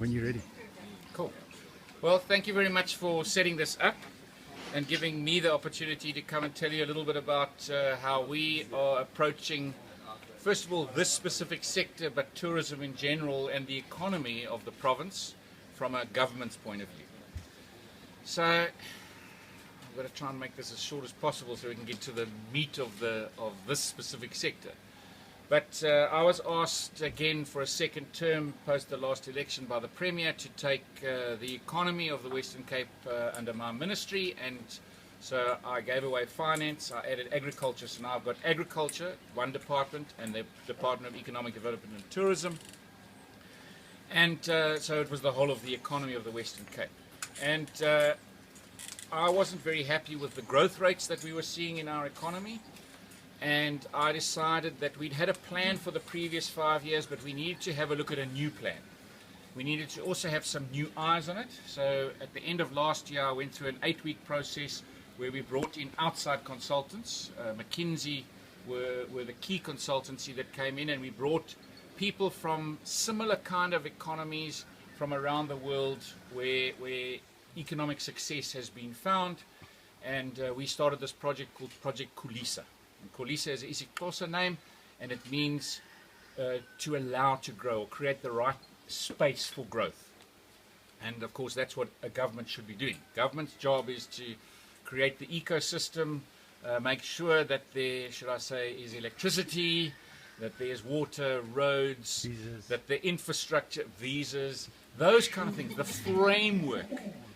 when you're ready. Cool. Well, thank you very much for setting this up and giving me the opportunity to come and tell you a little bit about how we are approaching, first of all, this specific sector, but tourism in general and the economy of the province from a government's point of view. So I'm going to try and make this as short as possible so we can get to the meat of this specific sector. But I was asked again for a second term post the last election by the Premier to take the economy of the Western Cape under my ministry, and so I gave away finance, I added agriculture, so now I've got agriculture, one department, and the Department of Economic Development and Tourism, and so it was the whole of the economy of the Western Cape. And I wasn't very happy with the growth rates that we were seeing in our economy, and I decided that we'd had a plan for the previous 5 years, but we needed to have a look at a new plan. We needed to also have some new eyes on it. So at the end of last year, I went through an 8-week process where we brought in outside consultants. McKinsey were the key consultancy that came in, and we brought people from similar kind of economies from around the world where economic success has been found. And we started this project called Project Knysna. Knysna is an isiXhosa name, and it means to allow to grow, or create the right space for growth. And of course, that's what a government should be doing. Government's job is to create the ecosystem, make sure that there, should I say, is electricity, that there's water, roads, visas, that the infrastructure, visas, those kind of things. The framework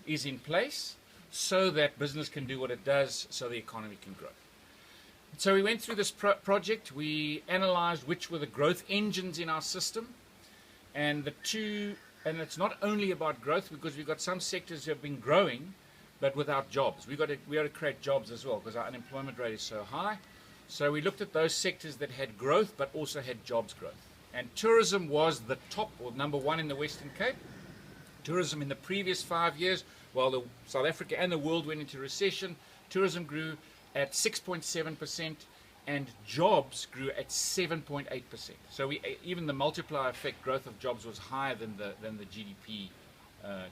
is in place so that business can do what it does, so the economy can grow. So we went through this project. We analyzed which were the growth engines in our system, and it's not only about growth, because we've got some sectors who have been growing but without jobs. We got to create jobs as well, because our unemployment rate is so high. So we looked at those sectors that had growth but also had jobs growth, and tourism was the top, or number one, in the Western Cape. Tourism in the previous 5 years, while South Africa and the world went into recession, tourism grew at 6.7%, and jobs grew at 7.8%. So even the multiplier effect growth of jobs was higher than the GDP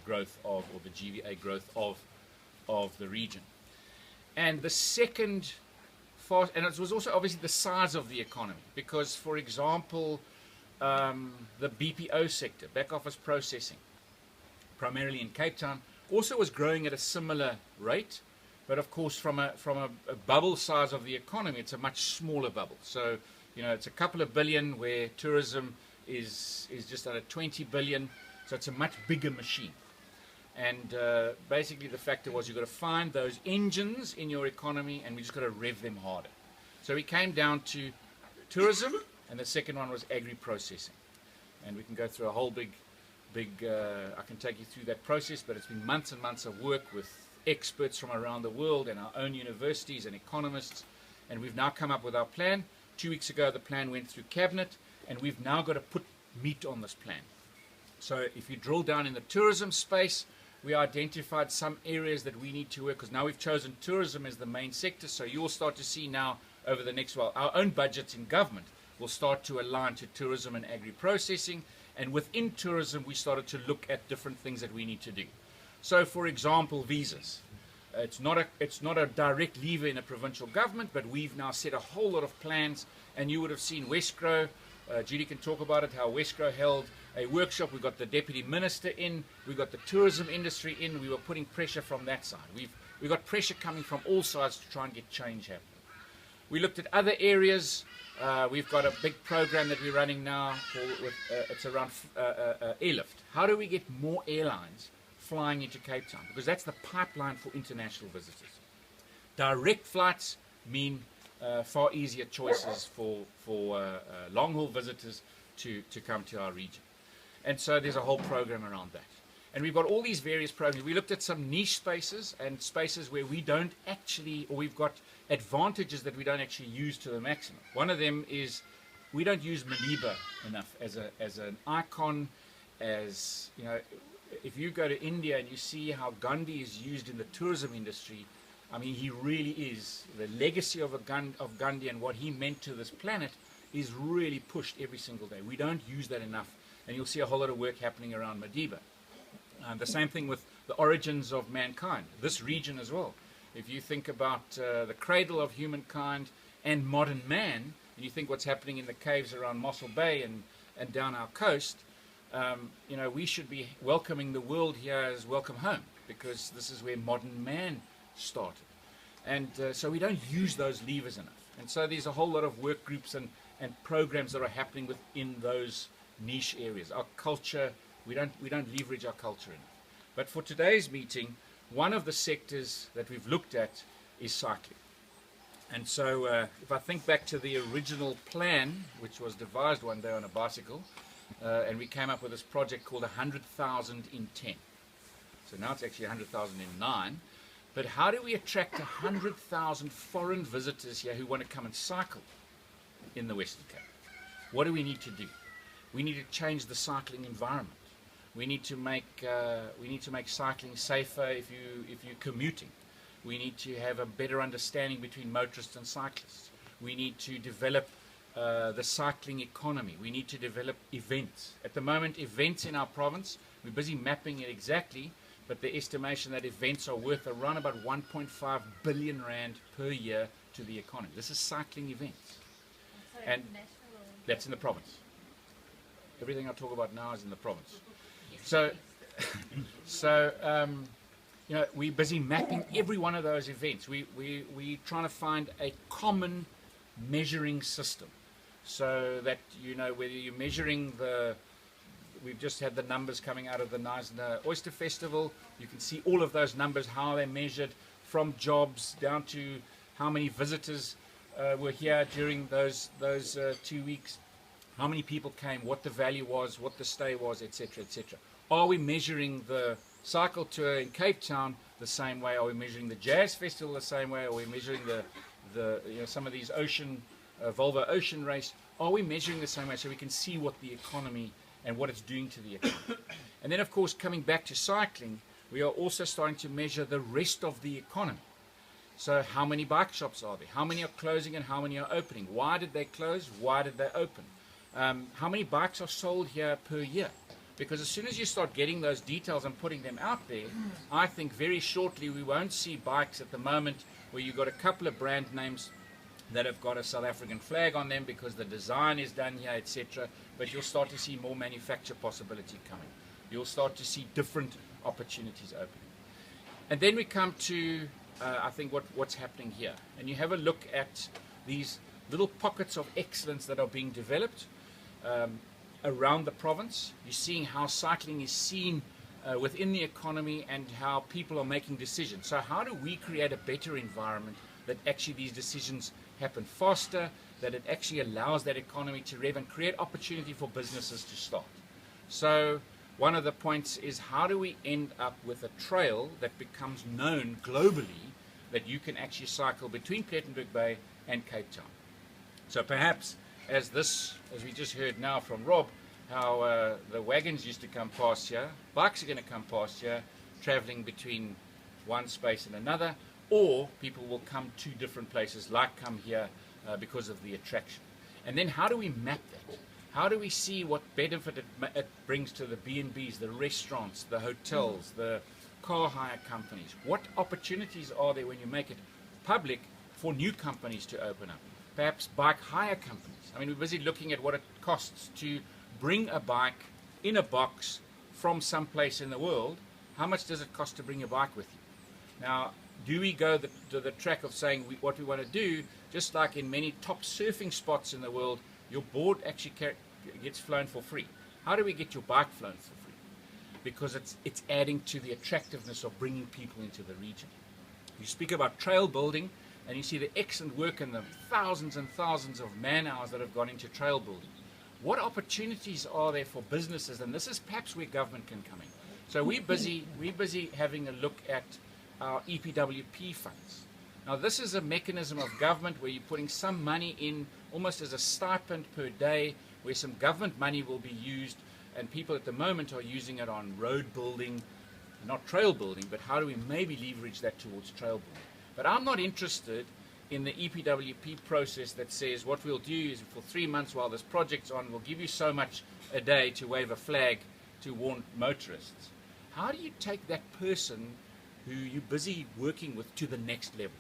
growth or the GVA growth of the region. And the second, and it was also obviously the size of the economy, because, for example, the BPO sector, back office processing, primarily in Cape Town, also was growing at a similar rate. But of course, from a bubble size of the economy, it's a much smaller bubble. So, it's a couple of billion, where tourism is just under 20 billion. So it's a much bigger machine. And basically, the factor was you've got to find those engines in your economy, and we just got to rev them harder. So we came down to tourism, and the second one was agri-processing. And we can go through a whole big, I can take you through that process, but it's been months and months of work with experts from around the world and our own universities and economists, and we've now come up with our plan. 2 weeks ago, the plan went through cabinet, and we've now got to put meat on this plan. So if you drill down in the tourism space, we identified some areas that we need to work, because now we've chosen tourism as the main sector. So you will start to see now over the next while, our own budgets in government will start to align to tourism and agri-processing, and within tourism we started to look at different things that we need to do. So, for example, visas. It's not a direct lever in a provincial government, but we've now set a whole lot of plans, and you would have seen Westgrow. Judy can talk about it, how Westgrow held a workshop. We got the Deputy Minister in, we got the tourism industry in, we were putting pressure from that side. We've got pressure coming from all sides to try and get change happening. We looked at other areas. We've got a big program that we're running now, it's around airlift. How do we get more airlines flying into Cape Town? Because that's the pipeline for international visitors. Direct flights mean far easier choices for long-haul visitors to come to our region. And so there's a whole program around that. And we've got all these various programs. We looked at some niche spaces and spaces where we don't actually, or we've got advantages that we don't actually use to the maximum. One of them is we don't use Maliba enough as an icon. As you know, if you go to India and you see how Gandhi is used in the tourism industry, I mean, he really is. The legacy of Gandhi and what he meant to this planet is really pushed every single day. We don't use that enough. and you'll see a whole lot of work happening around Madiba. The same thing with the origins of mankind, this region as well. If you think about the cradle of humankind and modern man, and you think what's happening in the caves around Mossel Bay and down our coast, you know, we should be welcoming the world here as welcome home, because this is where modern man started. And so we don't use those levers enough. And so there's a whole lot of work groups and programs that are happening within those niche areas. Our culture, we don't leverage our culture enough. But for today's meeting, one of the sectors that we've looked at is cycling. And so if I think back to the original plan, which was devised one day on a bicycle, and we came up with this project called 100,000 in 10. So now it's actually 100,000 in 9. But how do we attract 100,000 foreign visitors here who want to come and cycle in the Western Cape? What do we need to do? We need to change the cycling environment. We need to make cycling safer if you're commuting. We need to have a better understanding between motorists and cyclists. We need to develop the cycling economy. We need to develop events. At the moment, events in our province, we're busy mapping it exactly, but the estimation that events are worth around about 1.5 billion rand per year to the economy. This is cycling events. And that's in the province. Everything I talk about now is in the province. So you know, we're busy mapping every one of those events. We're trying to find a common measuring system, so that, you know, whether you're measuring we've just had the numbers coming out of the Knysna Oyster Festival. You can see all of those numbers, how they're measured, from jobs down to how many visitors were here during those 2 weeks, how many people came, what the value was, what the stay was, etc., etc. Are we measuring the cycle tour in Cape Town the same way? Are we measuring the jazz festival the same way? Are we measuring the you know, some of these Volvo ocean race? Are we measuring the same way, so we can see what the economy and what it's doing to the economy? And then, of course, coming back to cycling, we are also starting to measure the rest of the economy. So how many bike shops are there? How many are closing and how many are opening? Why did they close? Why did they open? How many bikes are sold here per year? Because as soon as you start getting those details and putting them out there, I think very shortly we won't see bikes at the moment where you've got a couple of brand names that have got a South African flag on them because the design is done here, etc. But you'll start to see more manufacture possibility coming. You'll start to see different opportunities opening. And then we come to, I think, what's happening here. And you have a look at these little pockets of excellence that are being developed around the province. You're seeing how cycling is seen within the economy and how people are making decisions. So how do we create a better environment that actually these decisions happen faster, that it actually allows that economy to rev and create opportunity for businesses to start? So one of the points is, how do we end up with a trail that becomes known globally, that you can actually cycle between Plettenberg Bay and Cape Town? So perhaps as we just heard now from Rob, how the wagons used to come past here, bikes are going to come past here, traveling between one space and another, or people will come to different places, like come here because of the attraction. And then how do we map that? How do we see what benefit it brings to the B&Bs, the restaurants, the hotels, the car hire companies? What opportunities are there when you make it public for new companies to open up? Perhaps bike hire companies. I mean, we're busy looking at what it costs to bring a bike in a box from some place in the world. How much does it cost to bring a bike with you? Now, do we go to the track of saying what we want to do, just like in many top surfing spots in the world, your board actually gets flown for free. How do we get your bike flown for free? Because it's adding to the attractiveness of bringing people into the region. You speak about trail building, and you see the excellent work and the thousands and thousands of man-hours that have gone into trail building. What opportunities are there for businesses? And this is perhaps where government can come in. So we're busy having a look at our EPWP funds. Now, this is a mechanism of government where you're putting some money in almost as a stipend per day, where some government money will be used, and people at the moment are using it on road building, not trail building, but how do we maybe leverage that towards trail building? But I'm not interested in the EPWP process that says what we'll do is for 3 months while this project's on, we'll give you so much a day to wave a flag to warn motorists. How do you take that person who you're busy working with to the next level?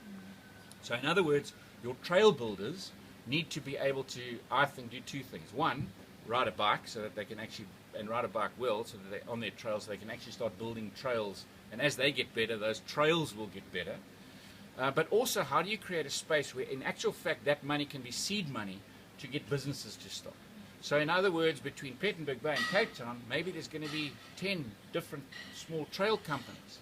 So in other words, your trail builders need to be able to, I think, do two things. One, ride a bike so that they can actually, and ride a bike well, so that they, on their trails they can actually start building trails. And as they get better, those trails will get better. But also, how do you create a space where, in actual fact, that money can be seed money to get businesses to start? So in other words, between Plettenberg Bay and Cape Town, maybe there's going to be 10 different small trail companies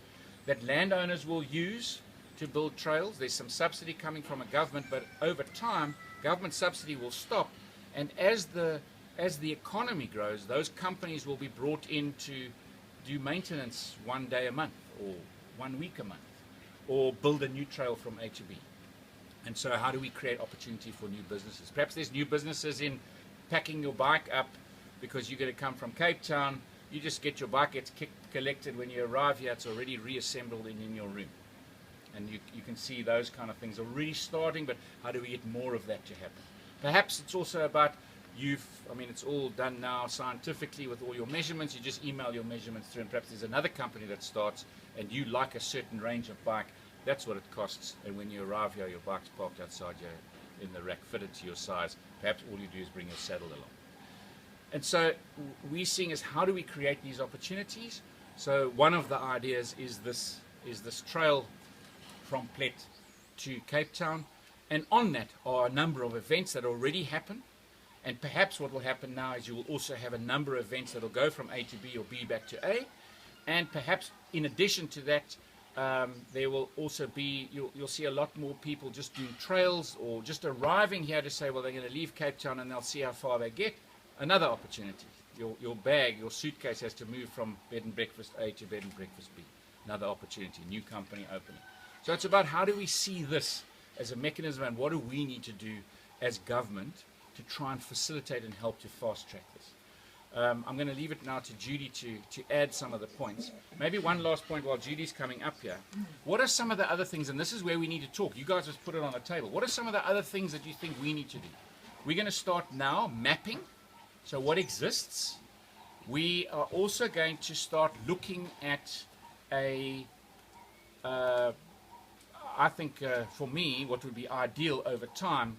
that landowners will use to build trails. There's some subsidy coming from a government, but over time, government subsidy will stop. And as the economy grows, those companies will be brought in to do maintenance 1 day a month or 1 week a month, or build a new trail from A to B. And so how do we create opportunity for new businesses? Perhaps there's new businesses in packing your bike up because you're going to come from Cape Town. You just get your bike, it's collected. When you arrive here, it's already reassembled in your room. And you can see those kind of things already starting, but how do we get more of that to happen? Perhaps it's also about it's all done now scientifically with all your measurements. You just email your measurements through, and perhaps there's another company that starts and you like a certain range of bike. That's what it costs. And when you arrive here, your bike's parked outside you in the rack, fitted to your size. Perhaps all you do is bring your saddle along. And so we're seeing is how do we create these opportunities? So one of the ideas is this trail from Plet to Cape Town, and on that are a number of events that already happen. And perhaps what will happen now is you will also have a number of events that will go from A to B or B back to A. And perhaps in addition to that, there will also be, you'll see a lot more people just doing trails or just arriving here to say, well, they're going to leave Cape Town and they'll see how far they get. Another opportunity. Your bag, your suitcase has to move from bed and breakfast A to bed and breakfast B. Another opportunity, new company opening. So it's about how do we see this as a mechanism, and what do we need to do as government to try and facilitate and help to fast track this. I'm going to leave it now to Judy to add some of the points. Maybe one last point while Judy's coming up here. What are some of the other things, and this is where we need to talk, you guys just put it on the table, what are some of the other things that you think we need to do? We're going to start now mapping, so what exists. We are also going to start looking at I think for me, what would be ideal over time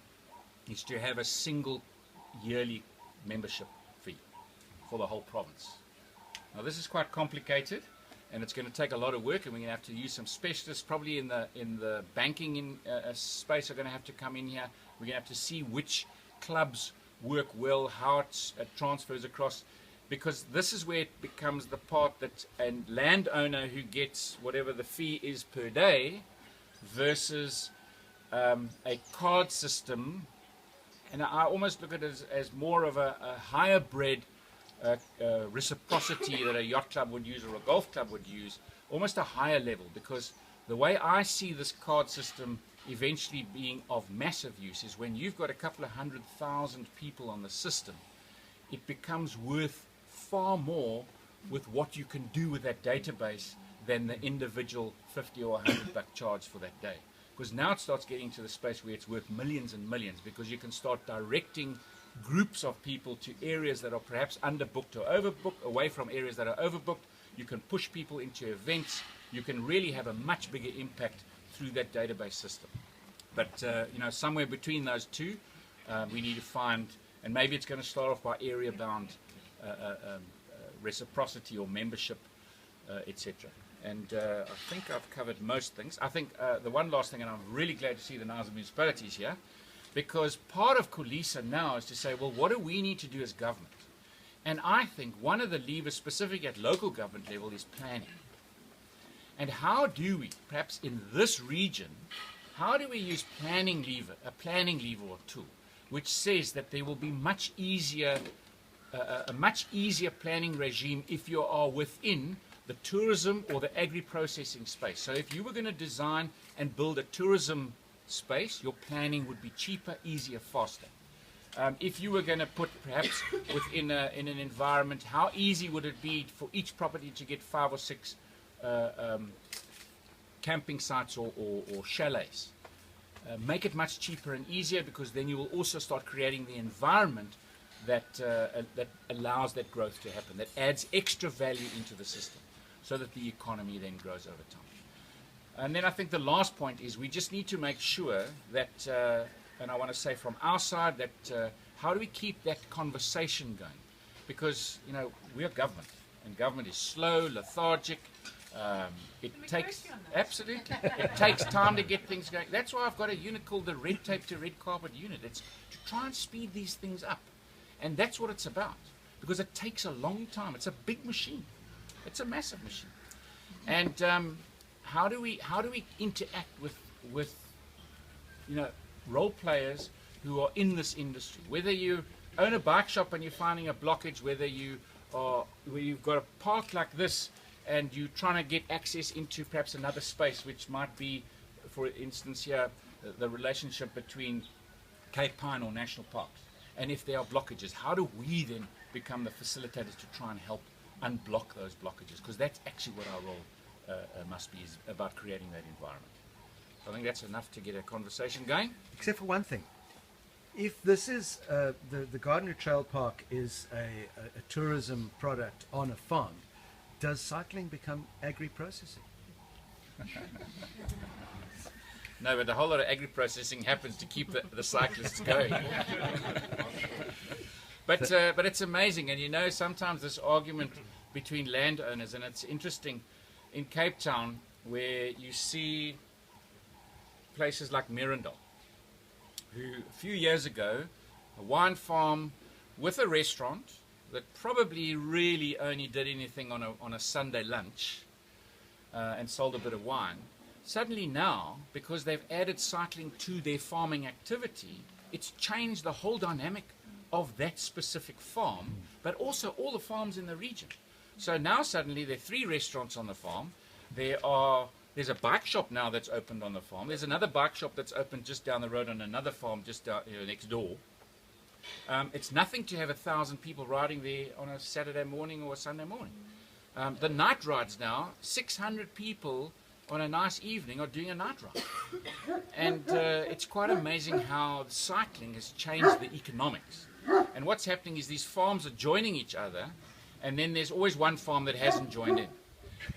is to have a single yearly membership fee for the whole province. Now this is quite complicated, and it's going to take a lot of work, and we're going to have to use some specialists probably in the banking space are going to have to come in here. We're going to have to see which clubs work well, how it transfers across, because this is where it becomes the part that a landowner who gets whatever the fee is per day versus a card system. And I almost look at it as more of a higher bred reciprocity that a yacht club would use or a golf club would use, almost a higher level, because the way I see this card system eventually being of massive use is when you've got a couple of 100,000 people on the system, it becomes worth far more with what you can do with that database than the individual 50 or 100 buck charge for that day. Because now it starts getting to the space where it's worth millions and millions, because you can start directing groups of people to areas that are perhaps underbooked or overbooked, away from areas that are overbooked. You can push people into events. You can really have a much bigger impact through that database system. But somewhere between those two, we need to find, and maybe it's going to start off by area-bound reciprocity or membership, etc. And I think I've covered most things. I think the one last thing, and I'm really glad to see the Knysna municipalities here, because part of Kulisa now is to say, well, what do we need to do as government? And I think one of the levers, specific at local government level, is planning. And how do we, perhaps in this region, how do we use a planning lever or tool, which says that there will be much easier, a much easier planning regime if you are within the tourism or the agri-processing space. So if you were going to design and build a tourism space, your planning would be cheaper, easier, faster. If you were going to put perhaps within in an environment, how easy would it be for each property to get 5 or 6 camping sites or chalets? make it much cheaper and easier, because then you will also start creating the environment that that allows that growth to happen, that adds extra value into the system, so that the economy then grows over time. And then I think the last point is we just need to make sure that, and I want to say from our side, that how do we keep that conversation going? Because, you know, we are government, and government is slow, lethargic. It takes, absolutely, it takes time to get things going. That's why I've got a unit called the Red Tape to Red Carpet unit. It's to try and speed these things up. And that's what it's about, because it takes a long time. It's a big machine. It's a massive machine. And how do we interact with you know, role players who are in this industry? Whether you own a bike shop and you're finding a blockage, whether you've got a park like this and you're trying to get access into perhaps another space, which might be, for instance here, the relationship between Cape Pine or national parks. And if there are blockages, how do we then become the facilitators to try and help unblock those blockages? Because that's actually what our role must be, is about creating that environment. So I think that's enough to get a conversation going. Except for one thing. If this is, the Gardner Trail Park is a tourism product on a farm, does cycling become agri-processing? No, but a whole lot of agri-processing happens to keep the cyclists going. But it's amazing, and you know, sometimes this argument between landowners, and it's interesting in Cape Town, where you see places like Merendal, who a few years ago, a wine farm with a restaurant that probably really only did anything on a Sunday lunch and sold a bit of wine. Suddenly now, because they've added cycling to their farming activity, it's changed the whole dynamic of that specific farm, but also all the farms in the region. So now suddenly there are 3 restaurants on the farm. There's a bike shop now that's opened on the farm. There's another bike shop that's opened just down the road on another farm just down, next door. It's nothing to have 1,000 people riding there on a Saturday morning or a Sunday morning. The night rides now, 600 people on a nice evening are doing a night ride. And it's quite amazing how cycling has changed the economics. And what's happening is these farms are joining each other, and then there's always one farm that hasn't joined in.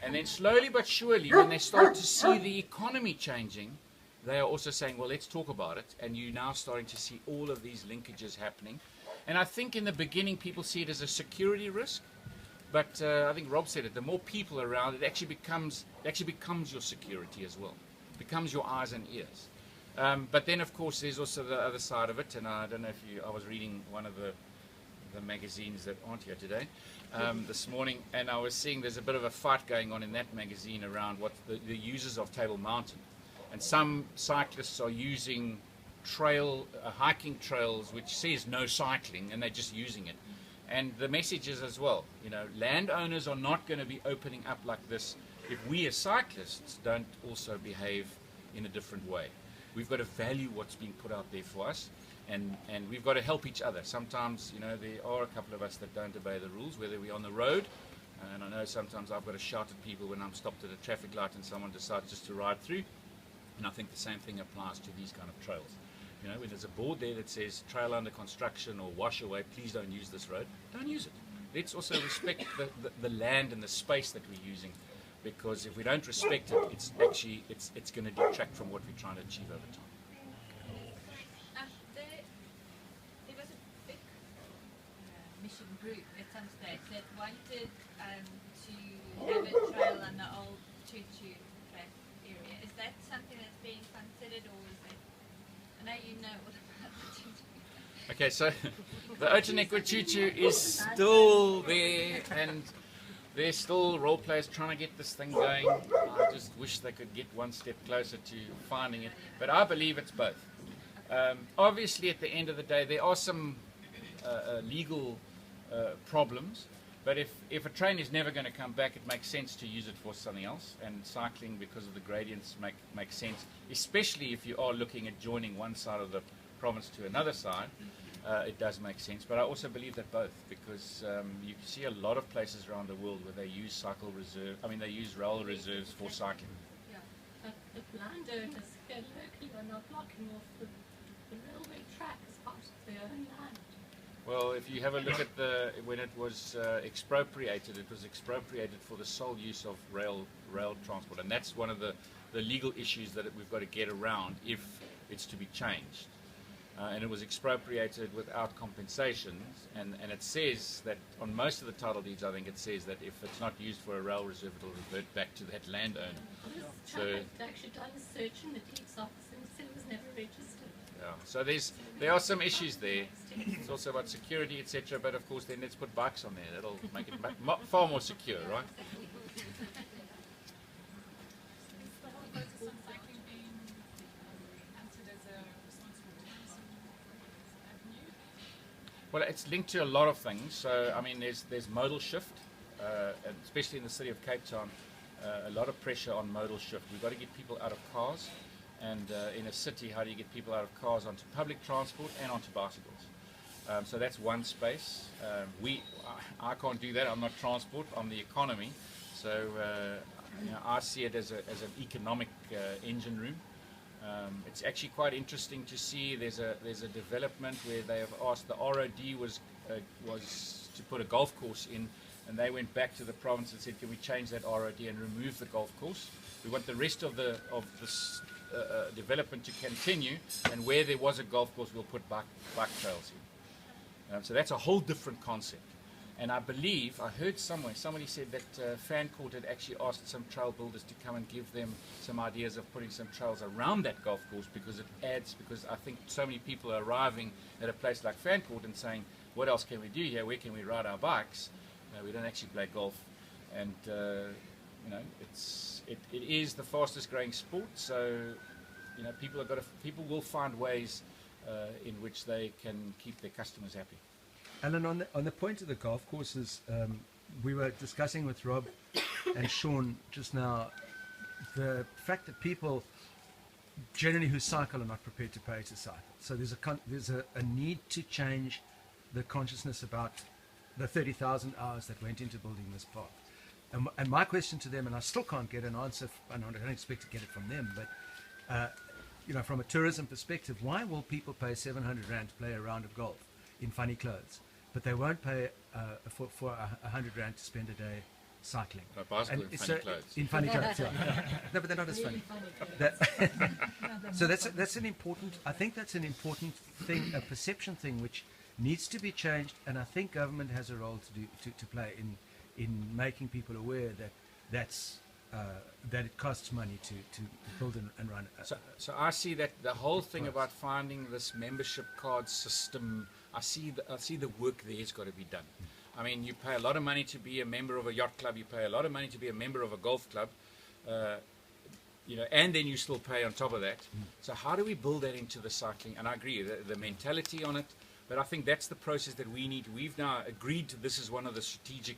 And then slowly but surely, when they start to see the economy changing, they are also saying, well, let's talk about it. And you're now starting to see all of these linkages happening. And I think in the beginning, people see it as a security risk. But I think Rob said it, the more people around, it actually becomes your security as well. It becomes your eyes and ears. But then, of course, there's also the other side of it. And I don't know if I was reading one of the magazines that aren't here today this morning, and I was seeing there's a bit of a fight going on in that magazine around what the users of Table Mountain. And some cyclists are using hiking trails which says no cycling, and they're just using it. And the message is as well, you know, landowners are not going to be opening up like this if we as cyclists don't also behave in a different way. We've got to value what's being put out there for us, and we've got to help each other. Sometimes, you know, there are a couple of us that don't obey the rules, whether we're on the road, and I know sometimes I've got to shout at people when I'm stopped at a traffic light and someone decides just to ride through, and I think the same thing applies to these kind of trails. You know, when there's a board there that says trail under construction or wash away, please don't use this road, don't use it. Let's also respect the land and the space that we're using, because if we don't respect it, it's going to detract from what we're trying to achieve over time. There was a big mission group at some stage that wanted to have a trail on the old Choo-Choo track area. Is that something that's being considered, or is it? I know you know all about the Choo-Choo. Okay, so the Otanequa Choo-Choo is still there, and there's still role players trying to get this thing going. I just wish they could get one step closer to finding it, but I believe it's both. Obviously, at the end of the day, there are some legal problems, but if a train is never going to come back, it makes sense to use it for something else, and cycling, because of the gradients, makes sense, especially if you are looking at joining one side of the province to another side. It does make sense, but I also believe that both, because you see a lot of places around the world where they use they use rail reserves for cycling. Yeah, it landowners here locally are now blocking off the railway track as part of their own land. Well, if you have a look at when it was expropriated, it was expropriated for the sole use of rail transport, and that's one of the legal issues that we've got to get around if it's to be changed. And it was expropriated without compensations, and it says that on most of the title deeds, I think it says that if it's not used for a rail reserve, it'll revert back to that landowner. This track had actually done a search in the deeds office and said it was never registered. Yeah. So there are some issues there. It's also about security, etc. But of course, then let's put bikes on there. That'll make it far more secure, right? Well, it's linked to a lot of things. So, I mean, there's modal shift, and especially in the city of Cape Town, a lot of pressure on modal shift. We've got to get people out of cars, and in a city, how do you get people out of cars onto public transport and onto bicycles? So that's one space. I can't do that. I'm not transport. I'm the economy. So I see it as an economic engine room. It's actually quite interesting to see. There's a development where they have asked, the ROD was to put a golf course in, and they went back to the province and said, can we change that ROD and remove the golf course? We want the rest of this development to continue, and where there was a golf course, we'll put bike trails in. So that's a whole different concept. And I believe, I heard somewhere, somebody said that Fancourt had actually asked some trail builders to come and give them some ideas of putting some trails around that golf course, because I think so many people are arriving at a place like Fancourt and saying, what else can we do here? Where can we ride our bikes? We don't actually play golf. And, it is the fastest growing sport, so, people will find ways in which they can keep their customers happy. Alan, on the point of the golf courses, we were discussing with Rob and Sean just now the fact that people generally who cycle are not prepared to pay to cycle. So there's a need to change the consciousness about the 30,000 hours that went into building this park. And my question to them, and I still can't get an answer, and I don't expect to get it from them, but from a tourism perspective, why will people pay 700 Rand to play a round of golf in funny clothes, but they won't pay for 100 Rand to spend a day cycling? Bicycle in funny clothes. In funny clothes, yeah. No, but they're not as funny. So that's an important. I think that's an important thing, a perception thing, which needs to be changed, and I think government has a role to play in making people aware that it costs money to build and run. So I see that the whole thing about finding this membership card system, I see the work there's got to be done. I mean, you pay a lot of money to be a member of a yacht club, you pay a lot of money to be a member of a golf club, and then you still pay on top of that. So how do we build that into the cycling? And I agree, the mentality on it, but I think that's the process that we need. We've now agreed to this is one of the strategic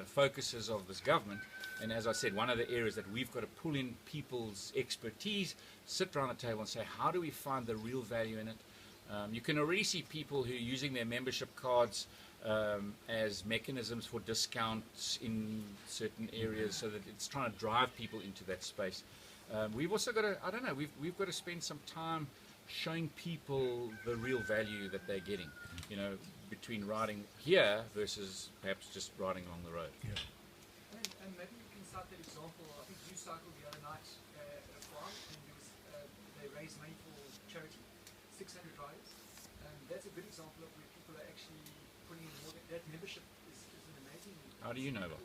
focuses of this government. And as I said, one of the areas that we've got to pull in people's expertise, sit around the table and say, how do we find the real value in it? You can already see people who are using their membership cards as mechanisms for discounts in certain areas, so that it's trying to drive people into that space. We've also got to, we've got to spend some time showing people the real value that they're getting, between riding here versus perhaps just riding along the road. Yeah. And maybe we can start that example. I think you cycled the other night at a farm, and they raised money for charity, 600 riders. And that's a good example of where people are actually putting in more. That membership is an amazing. How do you know that?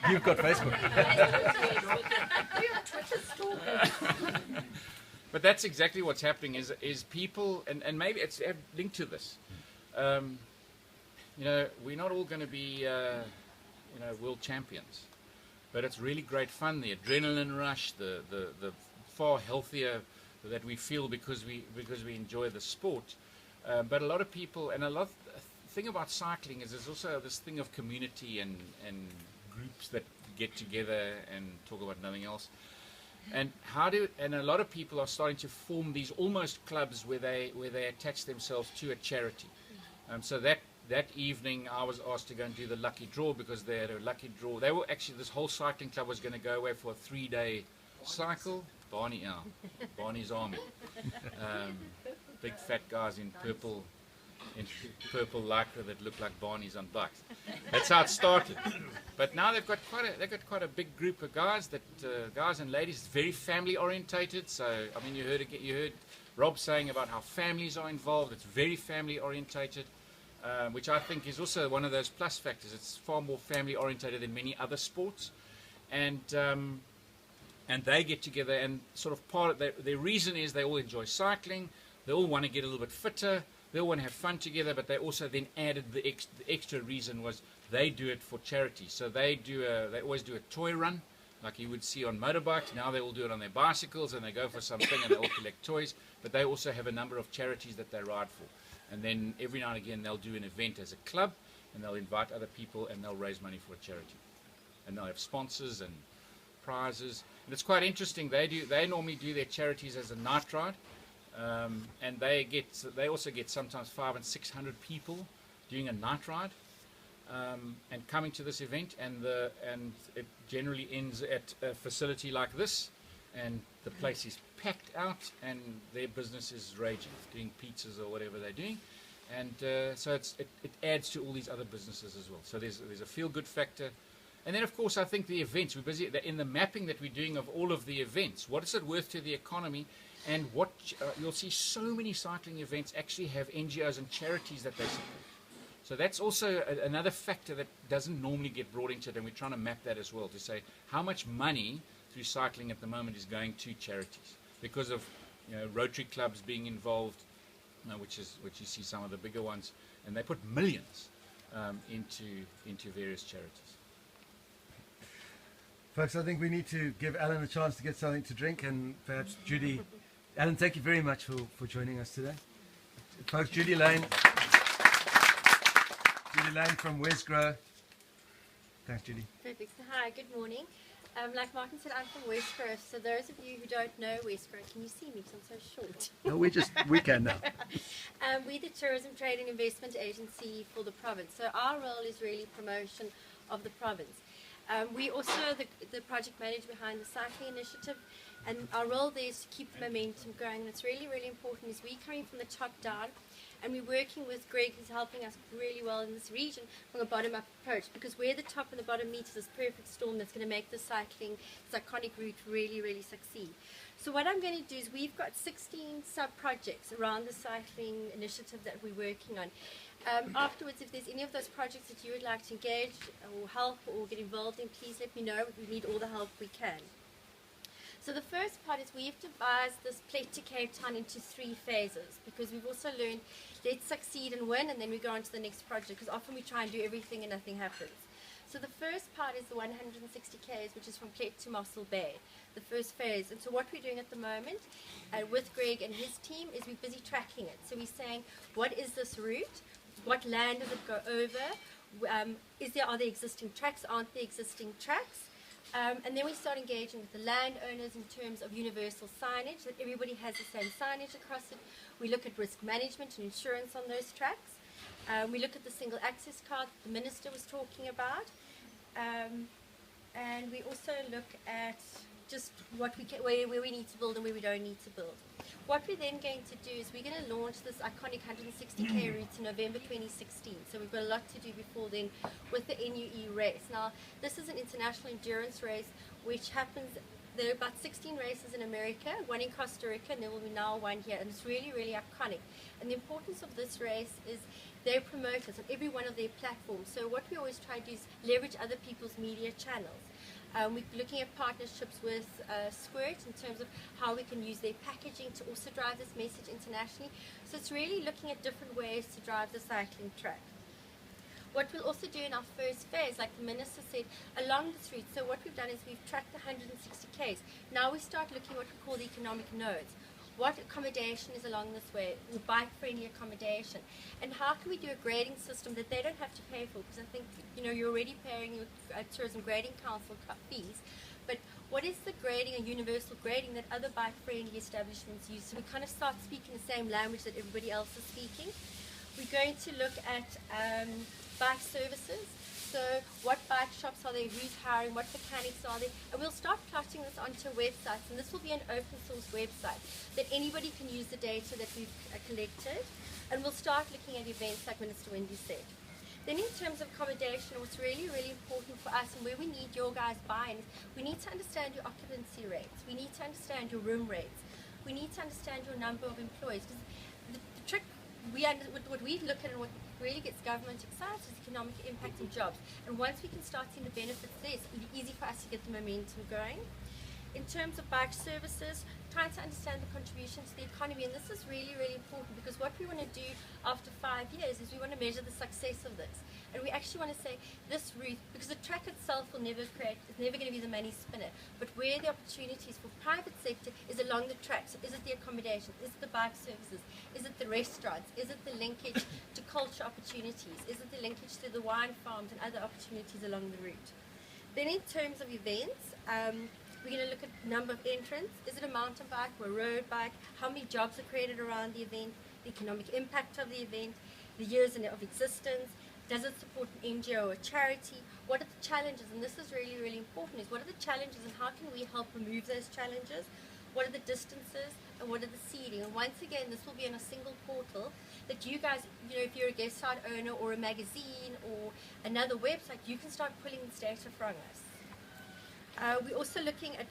You've got Facebook. We are Twitter stalkers. But that's exactly what's happening is people, and maybe it's linked to this. We're not all going to be world champions, but it's really great fun. The adrenaline rush, the far healthier that we feel because we enjoy the sport. But a lot of people, and the thing about cycling is there's also this thing of community and groups that get together and talk about nothing else. And a lot of people are starting to form these almost clubs where they attach themselves to a charity. So that evening I was asked to go and do the lucky draw, because they had a lucky draw. This whole cycling club was going to go away for a 3-day cycle. Barney, Barney's Army. Big fat guys in purple lycra that look like Barneys on bikes. That's how it started. But now they've got quite a big group of guys guys and ladies. It's very family orientated. So I mean, you heard Rob saying about how families are involved. It's very family orientated, which I think is also one of those plus factors. It's far more family orientated than many other sports, and they get together and sort of part of their reason is they all enjoy cycling. They all want to get a little bit fitter. They all want to have fun together, but they also then added the extra reason was they do it for charity. So they always do a toy run, like you would see on motorbikes. Now they all do it on their bicycles, and they go for something, and they all collect toys. But they also have a number of charities that they ride for. And then every now and again they'll do an event as a club, and they'll invite other people, and they'll raise money for a charity. And they'll have sponsors and prizes. And it's quite interesting. They normally do their charities as a night ride. And they also get sometimes 500 and 600 people doing a night ride and coming to this event, and it generally ends at a facility like this, and the place is packed out, and their business is raging, doing pizzas or whatever they're doing, and so it adds to all these other businesses as well. So there's a feel-good factor. And then, of course, I think the events, we're busy in the mapping that we're doing of all of the events. What is it worth to the economy? And what you'll see, so many cycling events actually have NGOs and charities that they support. So that's also another factor that doesn't normally get brought into it, and we're trying to map that as well to say how much money through cycling at the moment is going to charities because of Rotary clubs being involved, which you see some of the bigger ones, and they put millions into various charities. Folks, I think we need to give Alan a chance to get something to drink, and perhaps Judy. Alan, thank you very much for joining us today. Folks, Judy Lane from Westgrow. Thanks, Judy. Perfect. So, hi, good morning. Like Martin said, I'm from Westgrow. So those of you who don't know Westgrow, can you see me because I'm so short? No, we can now. We're the Tourism Trade and Investment Agency for the province. So our role is really promotion of the province. We also the project manager behind the cycling initiative, and our role there is to keep the momentum going. And it's really, really important is we're coming from the top down, and we're working with Greg, who's helping us really well in this region from a bottom-up approach, because where the top and the bottom meet is this perfect storm that's going to make the cycling, this iconic route really, really succeed. So what I'm going to do is we've got 16 sub-projects around the cycling initiative that we're working on. Afterwards, if there's any of those projects that you would like to engage or help or get involved in, please let me know. We need all the help we can. So the first part is we've devised this Plate to Cape Town into 3 phases, because we've also learned let's succeed and win, and then we go on to the next project, because often we try and do everything and nothing happens. So the first part is the 160 km, which is from Plate to Mossel Bay, the first phase. And so what we're doing at the moment with Greg and his team is we're busy tracking it. So we're saying, what is this route? What land does it go over? Are there existing tracks? Aren't there existing tracks? And then we start engaging with the landowners in terms of universal signage, that everybody has the same signage across it. We look at risk management and insurance on those tracks. We look at the single access card that the minister was talking about. And we also look at just what where we need to build and where we don't need to build. What we're then going to do is we're going to launch this iconic 160k route in November 2016. So we've got a lot to do before then with the NUE race. Now, this is an international endurance race which happens, there are about 16 races in America, 1 in Costa Rica, and there will be now 1 here. And it's really, really iconic. And the importance of this race is they promote us on every one of their platforms. So what we always try to do is leverage other people's media channels. We're looking at partnerships with Squirt in terms of how we can use their packaging to also drive this message internationally. So it's really looking at different ways to drive the cycling track. What we'll also do in our first phase, like the minister said, along this route, so what we've done is we've tracked the 160 km. Now we start looking at what we call the economic nodes. What accommodation is along this way, or bike-friendly accommodation, and how can we do a grading system that they don't have to pay for? Because I think you're already paying your Tourism Grading Council fees, but what is the grading, a universal grading that other bike-friendly establishments use? So we kind of start speaking the same language that everybody else is speaking. We're going to look at bike services. So what bike shops are there, who's hiring, what mechanics are there, and we'll start plotting this onto websites, and this will be an open source website that anybody can use the data that we've collected, and we'll start looking at events like Minister Winde said. Then in terms of accommodation, what's really, really important for us and where we need your guys' buy-in is we need to understand your occupancy rates, we need to understand your room rates, we need to understand your number of employees, because the trick, what we look at and what really gets government excited is economic impact and jobs. And once we can start seeing the benefits there, it's easy for us to get the momentum going. In terms of bike services, trying to understand the contribution to the economy, and this is really, really important because what we want to do after 5 years is we want to measure the success of this. And we actually want to say this route, because the track itself will never create, it's never going to be the money spinner, but where the opportunities for private sector is along the track. So is it the accommodation, is it the bike services, is it the restaurants, is it the linkage to culture opportunities, is it the linkage to the wine farms and other opportunities along the route. Then in terms of events, we're going to look at number of entrants. Is it a mountain bike or a road bike? How many jobs are created around the event? The economic impact of the event? The years of existence? Does it support an NGO or a charity? What are the challenges? And this is really, really important. Is what are the challenges and how can we help remove those challenges? What are the distances and what are the seeding? And once again, this will be on a single portal that you guys, you know, if you're a guest site owner or a magazine or another website, you can start pulling this data from us. We're also looking at,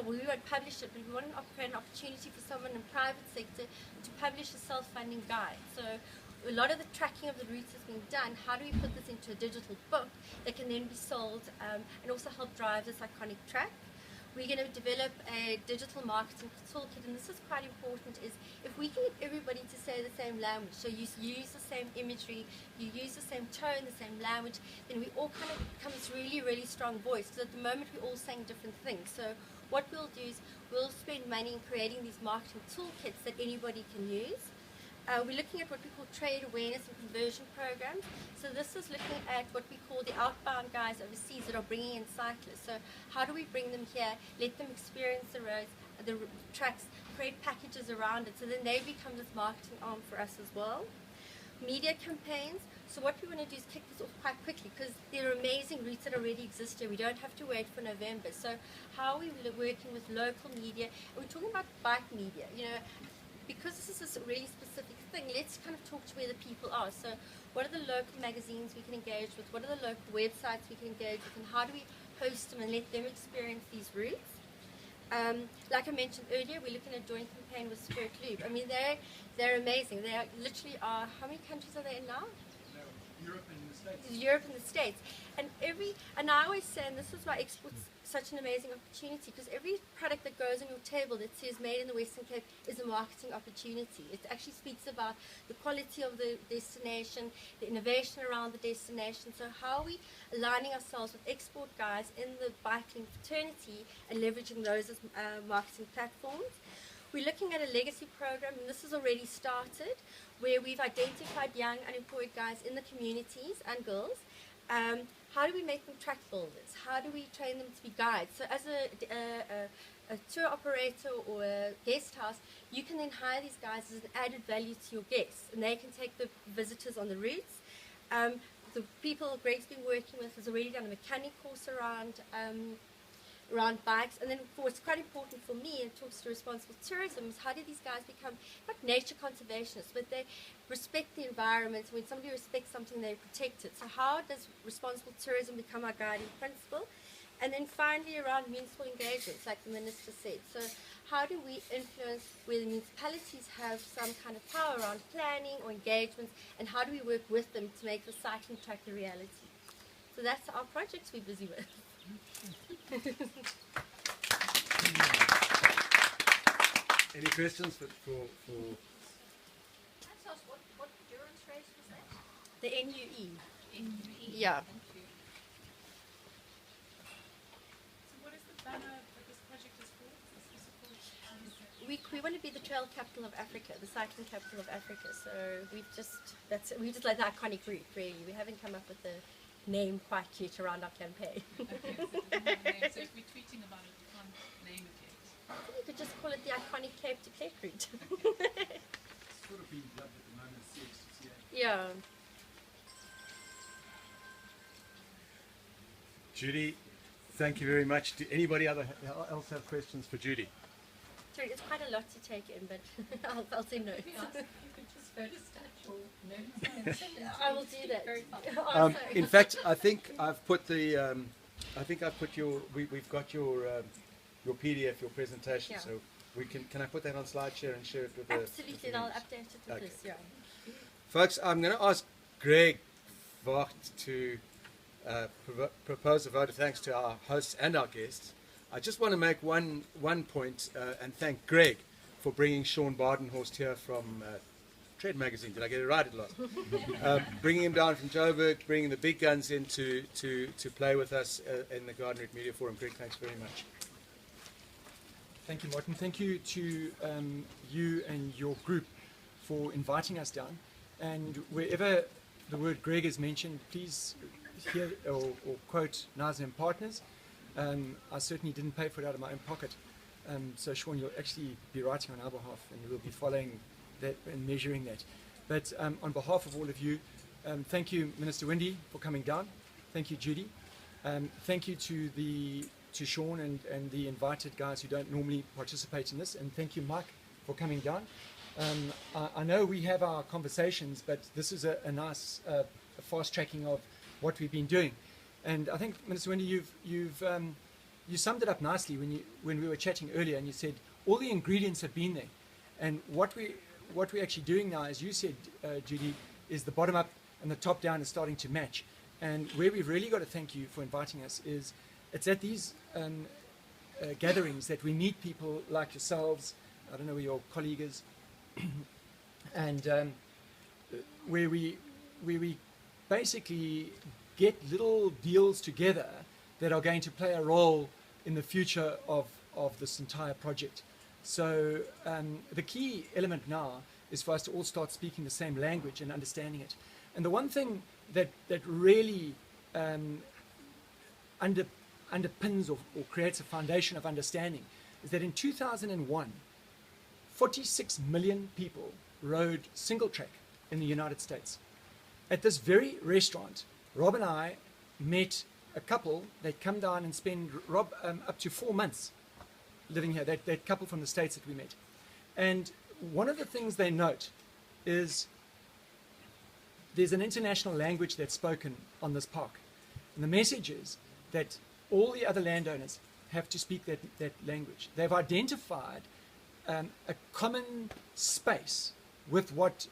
we won't publish it, but we want to create an opportunity for someone in the private sector to publish a self-funding guide. So a lot of the tracking of the routes has been done. How do we put this into a digital book that can then be sold and also help drive this iconic track? We're going to develop a digital marketing toolkit, and this is quite important, is if we can get everybody to say the same language, so you use the same imagery, you use the same tone, the same language, then we all kind of become this really, really strong voice, because at the moment we're all saying different things. So what we'll do is we'll spend money in creating these marketing toolkits that anybody can use. We're looking at what we call trade awareness and conversion programs. So this is looking at what we call the outbound guys overseas that are bringing in cyclists. So how do we bring them here, let them experience the roads, the tracks, create packages around it, so then they become this marketing arm for us as well. Media campaigns. So what we want to do is kick this off quite quickly because there are amazing routes that already exist here. We don't have to wait for November. So how are we working with local media? And we're talking about bike media, you know, because this is a really specific thing, let's kind of talk to where the people are. So what are the local magazines we can engage with? What are the local websites we can engage with? And how do we host them and let them experience these routes? Like I mentioned earlier, we're looking at a joint campaign with Spirit Loop. I mean, they're amazing. They are literally how many countries are they in now? Europe and the States. Europe and the States. And I always say, and this is why export's such an amazing opportunity, because every product that goes on your table that says made in the Western Cape is a marketing opportunity. It actually speaks about the quality of the destination, the innovation around the destination. So how are we aligning ourselves with export guys in the biking fraternity and leveraging those as marketing platforms? We're looking at a legacy program, and this has already started, where we've identified young unemployed guys in the communities and girls. How do we make them track builders? How do we train them to be guides? So as a tour operator or a guest house, you can then hire these guys as an added value to your guests, and they can take the visitors on the routes. The people Greg's been working with has already done a mechanic course around bikes. And then what's quite important for me, and talks to responsible tourism, is how do these guys become not nature conservationists, but they respect the environment. When somebody respects something, they protect it. So how does responsible tourism become our guiding principle? And then finally around municipal engagements, like the minister said. So how do we influence where the municipalities have some kind of power around planning or engagements, and how do we work with them to make the cycling track a reality? So that's our projects we're busy with. Any questions for Can I ask what endurance race was that? The NUE. NUE. Yeah. Thank you. So what is the banner that this project is for? We want to be the trail capital of Africa, the cycling capital of Africa. So we just like the iconic route, really. We haven't come up with the name quite yet around our campaign. Okay, so we don't have names. So if we're tweeting about it, we can't name it yet. I think you could just call it the iconic Cape to Cape route. It's sort of being dubbed at the moment CX to CA. Yeah. Judy, thank you very much. Do anybody else have questions for Judy? Sorry, it's quite a lot to take in, but I'll say no. If you could just photostat your notes and send them to I will me, do it'd be that. very helpful. Oh, sorry. In fact, I think I've put the, we've got your PDF, your presentation. Yeah. So can I put that on SlideShare and share it with the Absolutely, and I'll update it with Okay. this, yeah. folks? I'm going to ask Greg Vogt to propose a vote of thanks to our hosts and our guests. I just want to make one point and thank Greg for bringing Sean Badenhorst here from Tread Magazine. Did I get it right at last? Bringing him down from Joburg, bringing the big guns in to play with us in the Garden Route Media Forum. Greg, thanks very much. Thank you, Martin. Thank you to you and your group for inviting us down. And wherever the word Greg is mentioned, please hear or quote Knysna Partners. I certainly didn't pay for it out of my own pocket. So Sean, you'll actually be writing on our behalf, and we'll be following that and measuring that. But on behalf of all of you, thank you, Minister Winde, for coming down. Thank you, Judy. Thank you to Sean and the invited guys who don't normally participate in this. And thank you, Mike, for coming down. I know we have our conversations, but this is a nice fast tracking of what we've been doing. And I think, Minister Winde, you summed it up nicely when we were chatting earlier, and you said all the ingredients have been there. And what we're actually doing now, as you said, Judy, is the bottom up and the top down is starting to match. And where we've really got to thank you for inviting us is it's at these gatherings that we meet people like yourselves. I don't know where your colleague is, and where we basically get little deals together that are going to play a role in the future of this entire project. So the key element now is for us to all start speaking the same language and understanding it. And the one thing that really underpins or creates a foundation of understanding is that in 2001, 46 million people rode single track in the United States. At this very restaurant, Rob and I met a couple that come down and spend up to 4 months living here, that couple from the States that we met. And one of the things they note is there's an international language that's spoken on this park. And the message is that all the other landowners have to speak that language. They've identified a common space with what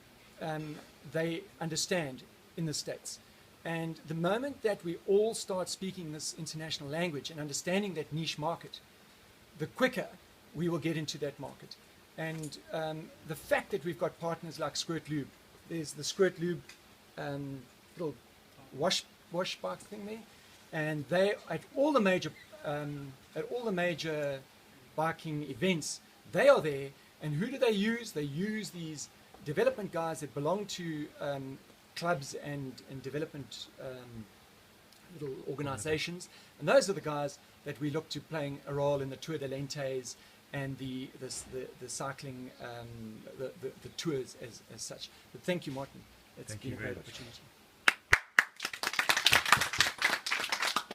they understand in the States. And the moment that we all start speaking this international language and understanding that niche market, the quicker we will get into that market. And the fact that we've got partners like Squirt Lube, there's the Squirt Lube little wash bike thing there, and they at all the major biking events, they are there. And who do they use? They use these development guys that belong to clubs and development little organizations, and those are the guys that we look to playing a role in the Tour de Lentes and the cycling the tours as such. But thank you, Martin. It's been a great opportunity.